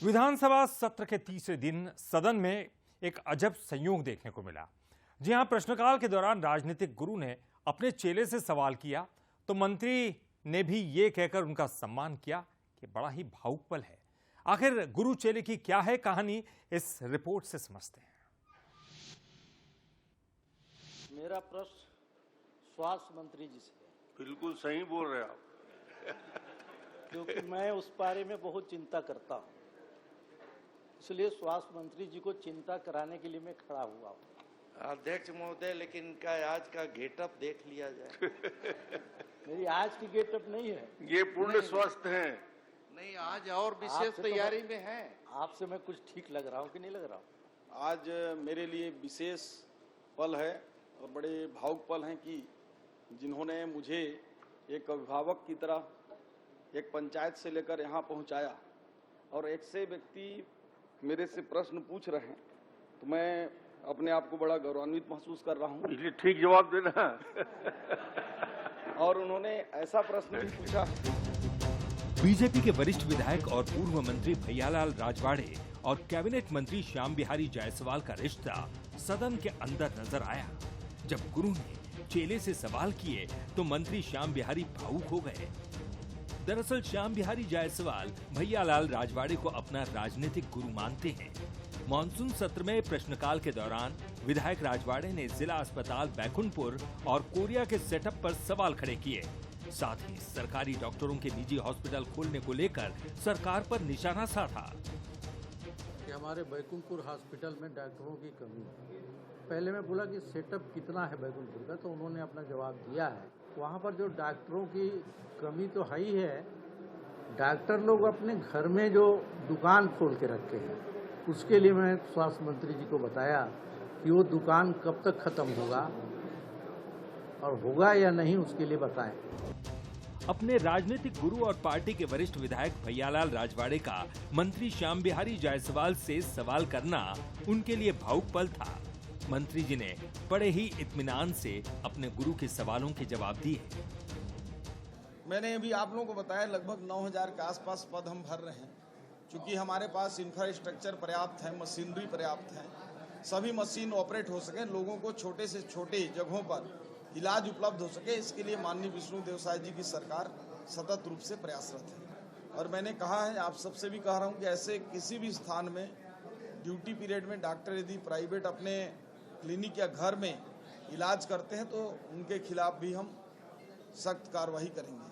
विधानसभा सत्र के तीसरे दिन सदन में एक अजब संयोग देखने को मिला। जी हां, प्रश्नकाल के दौरान राजनीतिक गुरु ने अपने चेले से सवाल किया तो मंत्री ने भी ये कहकर उनका सम्मान किया कि बड़ा ही भावुक पल है। आखिर गुरु चेले की क्या है कहानी, इस रिपोर्ट से समझते हैं। मेरा प्रश्न स्वास्थ्य मंत्री जी से है। बिल्कुल सही बोल रहे आप। क्योंकि मैं उस बारे में बहुत चिंता करता हूं, इसलिए स्वास्थ्य मंत्री जी को चिंता कराने के लिए मैं खड़ा हुआ हूं। अध्यक्ष महोदय, लेकिन इनका आज का गेटअप देख लिया जाए। मेरी आज की गेटअप नहीं है, ये पूर्ण स्वस्थ हैं। नहीं, आज और विशेष तैयारी में है। आपसे मैं कुछ ठीक लग रहा हूं कि नहीं लग रहा हूं? आज मेरे लिए विशेष पल है और बड़े भावुक पल हैं कि जिन्होंने मुझे एक अभिभावक की तरह एक पंचायत से लेकर यहाँ पहुँचाया और एक से व्यक्ति मेरे से प्रश्न पूछ रहे हैं, तो मैं अपने आप को बड़ा गौरवान्वित महसूस कर रहा हूँ। इसलिए ठीक जवाब देना। और उन्होंने ऐसा प्रश्न भी पूछा। बीजेपी के वरिष्ठ विधायक और पूर्व मंत्री भैयालाल राजवाड़े और कैबिनेट मंत्री श्याम बिहारी जायसवाल का रिश्ता सदन के अंदर नजर आया। जब गुरु ने चेले से सवाल किए तो मंत्री श्याम बिहारी भावुक हो गए। दरअसल श्याम बिहारी जायसवाल भैयालाल राजवाड़े को अपना राजनीतिक गुरु मानते हैं। मानसून सत्र में प्रश्नकाल के दौरान विधायक राजवाड़े ने जिला अस्पताल बैकुंठपुर और कोरिया के सेटअप पर सवाल खड़े किए। साथ ही सरकारी डॉक्टरों के निजी हॉस्पिटल खोलने को लेकर सरकार पर निशाना साधा। कि हमारे बैकुंठपुर हॉस्पिटल में डॉक्टरों की कमी है। पहले मैं बोला कि सेटअप कितना है बैकुंठपुर का, तो उन्होंने अपना जवाब दिया है। वहाँ पर जो डॉक्टरों की कमी तो है ही है, डॉक्टर लोग अपने घर में जो दुकान खोल के रखे हैं, उसके लिए मैं स्वास्थ्य मंत्री जी को बताया कि वो दुकान कब तक खत्म होगा और होगा या नहीं, उसके लिए बताएं। अपने राजनीतिक गुरु और पार्टी के वरिष्ठ विधायक भैयालाल राजवाड़े का मंत्री श्याम बिहारी जायसवाल से सवाल करना उनके लिए भावुक पल था। मंत्री जी ने बड़े ही इत्मीनान से अपने गुरु के सवालों के जवाब दिए। मैंने अभी आप लोगों को बताया लगभग 9000 के आसपास पद हम भर रहे हैं। चूंकि हमारे पास इंफ्रास्ट्रक्चर पर्याप्त है, मशीनरी पर्याप्त है, सभी मशीन ऑपरेट हो सके, लोगों को छोटे से छोटे जगहों पर इलाज उपलब्ध हो सके, इसके लिए माननीय विष्णु देव साय जी की सरकार सतत रूप से प्रयासरत है। और मैंने कहा है, आप सबसे भी कह रहा हूँ कि ऐसे किसी भी स्थान में ड्यूटी पीरियड में डॉक्टर यदि प्राइवेट अपने क्लिनिक या घर में इलाज करते हैं तो उनके खिलाफ भी हम सख्त कार्रवाई करेंगे।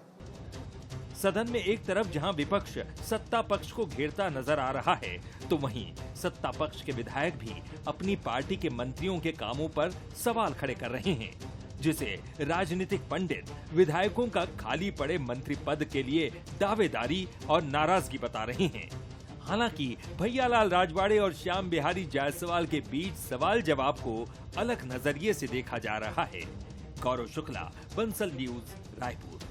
सदन में एक तरफ जहां विपक्ष सत्ता पक्ष को घेरता नजर आ रहा है, तो वहीं सत्ता पक्ष के विधायक भी अपनी पार्टी के मंत्रियों के कामों पर सवाल खड़े कर रहे हैं, जिसे राजनीतिक पंडित विधायकों का खाली पड़े मंत्री पद के लिए दावेदारी और नाराजगी बता रहे हैं। हालांकि भैयालाल राजवाड़े और श्याम बिहारी जायसवाल के बीच सवाल जवाब को अलग नजरिए से देखा जा रहा है। गौरव शुक्ला, बंसल न्यूज, रायपुर।